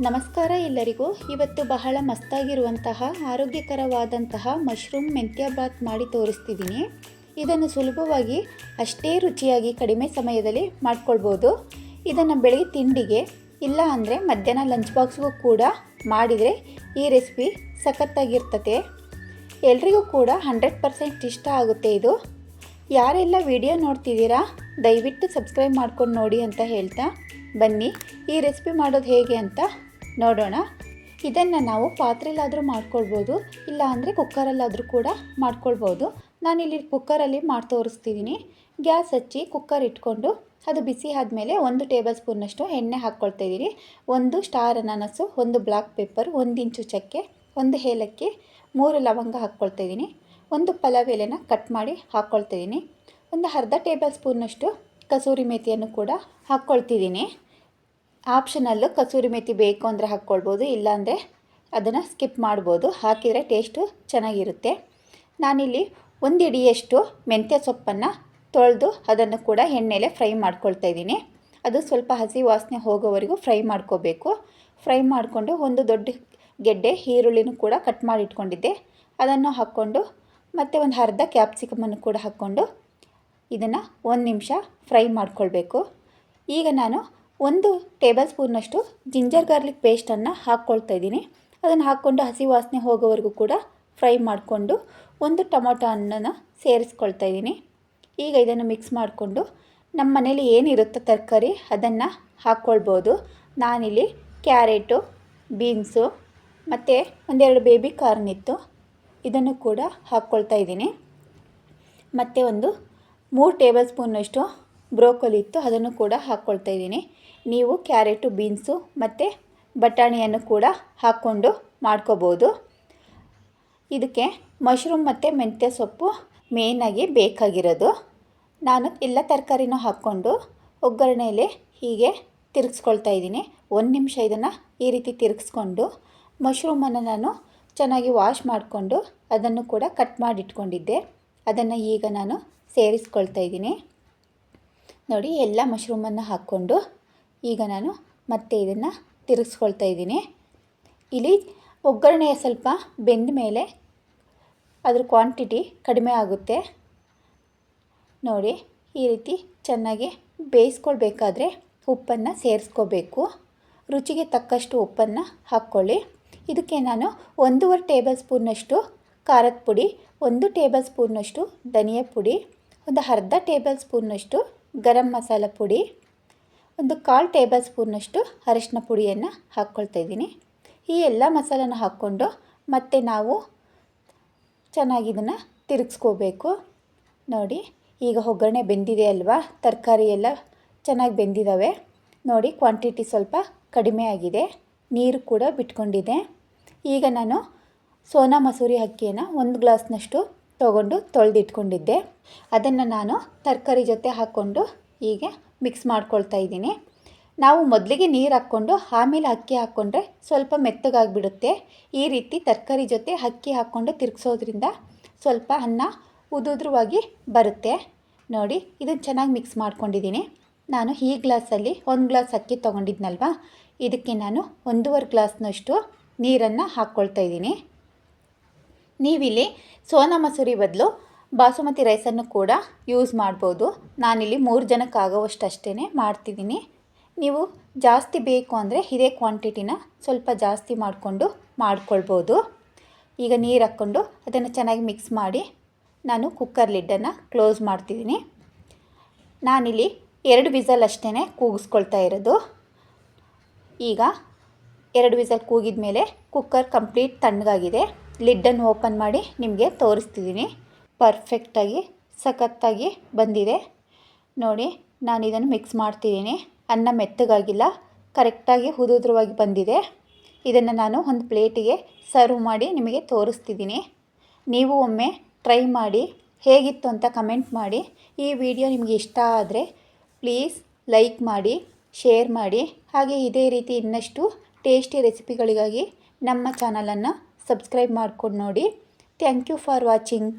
ನಮಸ್ಕಾರ ಎಲ್ಲರಿಗೂ. ಇವತ್ತು ಬಹಳ ಮಸ್ತಾಗಿರುವಂತಹ ಆರೋಗ್ಯಕರವಾದಂತಹ ಮಶ್ರೂಮ್ ಮೆಂತ್ಯ ಬಾತ್ ಮಾಡಿ ತೋರಿಸ್ತಿದ್ದೀನಿ. ಇದನ್ನು ಸುಲಭವಾಗಿ ಅಷ್ಟೇ ರುಚಿಯಾಗಿ ಕಡಿಮೆ ಸಮಯದಲ್ಲಿ ಮಾಡ್ಕೊಳ್ಬೋದು. ಇದನ್ನು ಬೆಳಗ್ಗೆ ತಿಂಡಿಗೆ ಇಲ್ಲ ಅಂದರೆ ಮಧ್ಯಾಹ್ನ ಲಂಚ್ ಬಾಕ್ಸ್ಗೂ ಕೂಡ ಮಾಡಿದರೆ ಈ ರೆಸಿಪಿ ಸಖತ್ತಾಗಿರ್ತದೆ. ಎಲ್ರಿಗೂ ಕೂಡ 100% ಇಷ್ಟ ಆಗುತ್ತೆ ಇದು. ಯಾರೆಲ್ಲ ವಿಡಿಯೋ ನೋಡ್ತಿದ್ದೀರಾ ದಯವಿಟ್ಟು ಸಬ್ಸ್ಕ್ರೈಬ್ ಮಾಡ್ಕೊಂಡು ನೋಡಿ ಅಂತ ಹೇಳ್ತಾ ಬನ್ನಿ ಈ ರೆಸಿಪಿ ಮಾಡೋದು ಹೇಗೆ ಅಂತ ನೋಡೋಣ. ಇದನ್ನು ನಾವು ಪಾತ್ರೆಯಲ್ಲಾದರೂ ಮಾಡ್ಕೊಳ್ಬೋದು, ಇಲ್ಲ ಅಂದರೆ ಕುಕ್ಕರಲ್ಲಾದರೂ ಕೂಡ ಮಾಡ್ಕೊಳ್ಬೋದು. ನಾನಿಲ್ಲಿ ಕುಕ್ಕರಲ್ಲಿ ಮಾಡಿ ತೋರಿಸ್ತಿದ್ದೀನಿ. ಗ್ಯಾಸ್ ಹಚ್ಚಿ ಕುಕ್ಕರ್ ಇಟ್ಕೊಂಡು ಅದು ಬಿಸಿ ಆದಮೇಲೆ 1 ಟೇಬಲ್ ಸ್ಪೂನಷ್ಟು ಎಣ್ಣೆ ಹಾಕ್ಕೊಳ್ತಾ ಇದ್ದೀನಿ. 1 ಸ್ಟಾರ್ ಅನಾನಸು, 1 ಬ್ಲ್ಯಾಕ್ ಪೆಪ್ಪರ್, 1 ಇಂಚು ಚಕ್ಕೆ, 1 ಏಲಕ್ಕಿ, 3 ಲವಂಗ ಹಾಕ್ಕೊಳ್ತಾ ಇದ್ದೀನಿ. 1 ಪಲಾವ್ ಎಲೆನ ಕಟ್ ಮಾಡಿ ಹಾಕ್ಕೊಳ್ತಾ ಇದ್ದೀನಿ. ಒಂದು ಅರ್ಧ ಟೇಬಲ್ ಸ್ಪೂನಷ್ಟು ಕಸೂರಿ ಮೇಥಿಯನ್ನು ಕೂಡ ಹಾಕ್ಕೊಳ್ತಿದ್ದೀನಿ. ಆಪ್ಷನಲ್ಲು ಕಸೂರಿ ಮೇಥಿ ಬೇಕು ಅಂದರೆ ಹಾಕ್ಕೊಳ್ಬೋದು, ಇಲ್ಲಾಂದರೆ ಅದನ್ನು ಸ್ಕಿಪ್ ಮಾಡ್ಬೋದು. ಹಾಕಿದರೆ ಟೇಸ್ಟು ಚೆನ್ನಾಗಿರುತ್ತೆ. ನಾನಿಲ್ಲಿ 1 ಹಿಡಿಯಷ್ಟು ಮೆಂತ್ಯ ಸೊಪ್ಪನ್ನು ತೊಳೆದು ಅದನ್ನು ಕೂಡ ಎಣ್ಣೆಲೆ ಫ್ರೈ ಮಾಡ್ಕೊಳ್ತಾ ಇದ್ದೀನಿ. ಅದು ಸ್ವಲ್ಪ ಹಸಿ ವಾಸನೆ ಹೋಗೋವರೆಗೂ ಫ್ರೈ ಮಾಡ್ಕೋಬೇಕು. ಫ್ರೈ ಮಾಡಿಕೊಂಡು 1 ದೊಡ್ಡ ಗೆಡ್ಡೆ ಈರುಳ್ಳಿನೂ ಕೂಡ ಕಟ್ ಮಾಡಿ ಇಟ್ಕೊಂಡಿದ್ದೆ, ಅದನ್ನು ಹಾಕ್ಕೊಂಡು ಮತ್ತು ಒಂದು ಅರ್ಧ ಕ್ಯಾಪ್ಸಿಕಮನ್ನು ಕೂಡ ಹಾಕ್ಕೊಂಡು ಇದನ್ನು 1 ನಿಮಿಷ ಫ್ರೈ ಮಾಡ್ಕೊಳ್ಬೇಕು. ಈಗ ನಾನು 1 ಟೇಬಲ್ ಸ್ಪೂನಷ್ಟು ಜಿಂಜರ್ ಗಾರ್ಲಿಕ್ ಪೇಸ್ಟನ್ನು ಹಾಕ್ಕೊಳ್ತಾ ಇದ್ದೀನಿ. ಅದನ್ನು ಹಾಕ್ಕೊಂಡು ಹಸಿ ವಾಸನೆ ಹೋಗೋವರೆಗೂ ಕೂಡ ಫ್ರೈ ಮಾಡಿಕೊಂಡು 1 ಟೊಮೊಟೊ ಹಣ್ಣನ್ನು ಸೇರಿಸ್ಕೊಳ್ತಾ ಇದ್ದೀನಿ. ಈಗ ಇದನ್ನು ಮಿಕ್ಸ್ ಮಾಡಿಕೊಂಡು ನಮ್ಮ ಮನೇಲಿ ಏನಿರುತ್ತೋ ತರಕಾರಿ ಅದನ್ನು ಹಾಕ್ಕೊಳ್ಬೋದು. ನಾನಿಲ್ಲಿ ಕ್ಯಾರೆಟು, ಬೀನ್ಸು ಮತ್ತು 1-2 ಬೇಬಿ ಕಾರ್ನ್ ಇತ್ತು, ಇದನ್ನು ಕೂಡ ಹಾಕ್ಕೊಳ್ತಾ ಇದ್ದೀನಿ. ಮತ್ತು 3 ಟೇಬಲ್ ಸ್ಪೂನಷ್ಟು ಬ್ರೋಕೊಲಿ ಇತ್ತು, ಅದನ್ನು ಕೂಡ ಹಾಕ್ಕೊಳ್ತಾ ಇದ್ದೀನಿ. ನೀವು ಕ್ಯಾರೆಟು, ಬೀನ್ಸು ಮತ್ತು ಬಟಾಣಿಯನ್ನು ಕೂಡ ಹಾಕ್ಕೊಂಡು ಮಾಡ್ಕೋಬೋದು. ಇದಕ್ಕೆ ಮಶ್ರೂಮ್ ಮತ್ತು ಮೆಂತ್ಯ ಸೊಪ್ಪು ಮೇಯ್ನಾಗಿ ಬೇಕಾಗಿರೋದು. ನಾನು ಎಲ್ಲ ತರಕಾರಿನೂ ಹಾಕ್ಕೊಂಡು ಒಗ್ಗರಣೆಯಲ್ಲಿ ಹೀಗೆ ತಿರುಗಿಸ್ಕೊಳ್ತಾ ಇದ್ದೀನಿ. 1 ನಿಮಿಷ ಇದನ್ನು ಈ ರೀತಿ ತಿರುಗಿಸ್ಕೊಂಡು ಮಶ್ರೂಮನ್ನು ನಾನು ಚೆನ್ನಾಗಿ ವಾಶ್ ಮಾಡಿಕೊಂಡು ಅದನ್ನು ಕೂಡ ಕಟ್ ಮಾಡಿ ಇಟ್ಕೊಂಡಿದ್ದೆ, ಅದನ್ನು ಈಗ ನಾನು ಸೇರಿಸ್ಕೊಳ್ತಾ ಇದ್ದೀನಿ. ನೋಡಿ, ಎಲ್ಲ ಮಶ್ರೂಮನ್ನು ಹಾಕ್ಕೊಂಡು ಈಗ ನಾನು ಮತ್ತೆ ಇದನ್ನು ತಿರುಗಿಸ್ಕೊಳ್ತಾ ಇದ್ದೀನಿ. ಇಲ್ಲಿ ಒಗ್ಗರಣೆಯ ಸ್ವಲ್ಪ ಬೆಂದ ಮೇಲೆ ಅದ್ರ ಕ್ವಾಂಟಿಟಿ ಕಡಿಮೆ ಆಗುತ್ತೆ. ನೋಡಿ, ಈ ರೀತಿ ಚೆನ್ನಾಗಿ ಬೇಯಿಸ್ಕೊಳ್ಬೇಕಾದ್ರೆ ಉಪ್ಪನ್ನು ಸೇರಿಸ್ಕೋಬೇಕು. ರುಚಿಗೆ ತಕ್ಕಷ್ಟು ಉಪ್ಪನ್ನು ಹಾಕ್ಕೊಳ್ಳಿ. ಇದಕ್ಕೆ ನಾನು 1.5 ಟೇಬಲ್ ಸ್ಪೂನಷ್ಟು ಖಾರದ ಪುಡಿ, 1 ಟೇಬಲ್ ಸ್ಪೂನಷ್ಟು ಧನಿಯಾ ಪುಡಿ, ಒಂದು ಅರ್ಧ ಟೇಬಲ್ ಸ್ಪೂನಷ್ಟು ಗರಂ ಮಸಾಲ ಪುಡಿ, 1/4 ಟೇಬಲ್ ಸ್ಪೂನಷ್ಟು ಅರಿಶಿನ ಪುಡಿಯನ್ನು ಹಾಕ್ಕೊಳ್ತಾ ಇದ್ದೀನಿ. ಈ ಎಲ್ಲ ಮಸಾಲನ ಹಾಕ್ಕೊಂಡು ಮತ್ತೆ ನಾವು ಚೆನ್ನಾಗಿ ಇದನ್ನು ತಿರುಗಿಸ್ಕೋಬೇಕು. ನೋಡಿ, ಈಗ ಒಗ್ಗರಣೆ ಬೆಂದಿದೆ ಅಲ್ವಾ, ತರಕಾರಿ ಎಲ್ಲ ಚೆನ್ನಾಗಿ ಬೆಂದಿದ್ದಾವೆ. ನೋಡಿ, ಕ್ವಾಂಟಿಟಿ ಸ್ವಲ್ಪ ಕಡಿಮೆ ಆಗಿದೆ, ನೀರು ಕೂಡ ಬಿಟ್ಕೊಂಡಿದೆ. ಈಗ ನಾನು ಸೋನಾ ಮಸೂರಿ ಅಕ್ಕಿಯನ್ನು 1 ಗ್ಲಾಸ್ನಷ್ಟು ತೊಗೊಂಡು ತೊಳೆದಿಟ್ಕೊಂಡಿದ್ದೆ, ಅದನ್ನು ನಾನು ತರಕಾರಿ ಜೊತೆ ಹಾಕ್ಕೊಂಡು ಹೀಗೆ ಮಿಕ್ಸ್ ಮಾಡ್ಕೊಳ್ತಾ ಇದ್ದೀನಿ. ನಾವು ಮೊದಲಿಗೆ ನೀರು ಹಾಕ್ಕೊಂಡು ಆಮೇಲೆ ಅಕ್ಕಿ ಹಾಕ್ಕೊಂಡ್ರೆ ಸ್ವಲ್ಪ ಮೆತ್ತಗಾಗಿಬಿಡುತ್ತೆ. ಈ ರೀತಿ ತರಕಾರಿ ಜೊತೆ ಅಕ್ಕಿ ಹಾಕ್ಕೊಂಡು ತಿರುಗಿಸೋದ್ರಿಂದ ಸ್ವಲ್ಪ ಅನ್ನ ಉದುದ್ರವಾಗಿ ಬರುತ್ತೆ. ನೋಡಿ, ಇದನ್ನು ಚೆನ್ನಾಗಿ ಮಿಕ್ಸ್ ಮಾಡ್ಕೊಂಡಿದ್ದೀನಿ. ನಾನು ಈ ಗ್ಲಾಸಲ್ಲಿ 1 ಗ್ಲಾಸ್ ಅಕ್ಕಿ ತೊಗೊಂಡಿದ್ನಲ್ವ, ಇದಕ್ಕೆ ನಾನು 1.5 ಗ್ಲಾಸ್ನಷ್ಟು ನೀರನ್ನು ಹಾಕ್ಕೊಳ್ತಾ ಇದ್ದೀನಿ. ನೀವಿಲ್ಲಿ ಸೋನಾ ಮಸೂರಿ ಬದಲು ಬಾಸುಮತಿ ರೈಸನ್ನು ಕೂಡ ಯೂಸ್ ಮಾಡ್ಬೋದು. ನಾನಿಲ್ಲಿ 3 ಜನಕ್ಕೆ ಆಗೋವಷ್ಟು ಅಷ್ಟೇ ಮಾಡ್ತಿದ್ದೀನಿ. ನೀವು ಜಾಸ್ತಿ ಬೇಕು ಅಂದರೆ ಇದೇ ಕ್ವಾಂಟಿಟಿನ ಸ್ವಲ್ಪ ಜಾಸ್ತಿ ಮಾಡಿಕೊಂಡು ಮಾಡ್ಕೊಳ್ಬೋದು. ಈಗ ನೀರು ಹಾಕ್ಕೊಂಡು ಅದನ್ನು ಚೆನ್ನಾಗಿ ಮಿಕ್ಸ್ ಮಾಡಿ ನಾನು ಕುಕ್ಕರ್ ಲಿಡ್ಡನ್ನು ಕ್ಲೋಸ್ ಮಾಡ್ತಿದ್ದೀನಿ. ನಾನಿಲ್ಲಿ 2 ವಿಸಲ್ ಅಷ್ಟೇ ಕೂಗಿಸ್ಕೊಳ್ತಾ ಇರೋದು. ಈಗ 2 ವಿಸಲ್ ಕೂಗಿದ ಮೇಲೆ ಕುಕ್ಕರ್ ಕಂಪ್ಲೀಟ್ ತಣ್ಣಗಾಗಿದೆ. ಲಿಡ್ಡನ್ನು ಓಪನ್ ಮಾಡಿ ನಿಮಗೆ ತೋರಿಸ್ತಿದ್ದೀನಿ. ಪರ್ಫೆಕ್ಟಾಗಿ ಸಖತ್ತಾಗಿ ಬಂದಿದೆ. ನೋಡಿ, ನಾನು ಇದನ್ನು ಮಿಕ್ಸ್ ಮಾಡ್ತಿದ್ದೀನಿ. ಅನ್ನ ಮೆತ್ತಗಾಗಿಲ್ಲ, ಕರೆಕ್ಟಾಗಿ ಉದುದ್ರವಾಗಿ ಬಂದಿದೆ. ಇದನ್ನು ನಾನು ಒಂದು ಪ್ಲೇಟಿಗೆ ಸರ್ವ್ ಮಾಡಿ ನಿಮಗೆ ತೋರಿಸ್ತಿದ್ದೀನಿ. ನೀವು ಒಮ್ಮೆ ಟ್ರೈ ಮಾಡಿ ಹೇಗಿತ್ತು ಅಂತ ಕಮೆಂಟ್ ಮಾಡಿ. ಈ ವಿಡಿಯೋ ನಿಮಗೆ ಇಷ್ಟ ಆದರೆ ಪ್ಲೀಸ್ ಲೈಕ್ ಮಾಡಿ, ಶೇರ್ ಮಾಡಿ. ಹಾಗೆ ಇದೇ ರೀತಿ ಇನ್ನಷ್ಟು ಟೇಸ್ಟಿ ರೆಸಿಪಿಗಳಿಗಾಗಿ ನಮ್ಮ ಚಾನಲನ್ನು ಸಬ್ಸ್ಕ್ರೈಬ್ ಮಾಡ್ಕೊಂಡು ನೋಡಿ. Thank you for watching.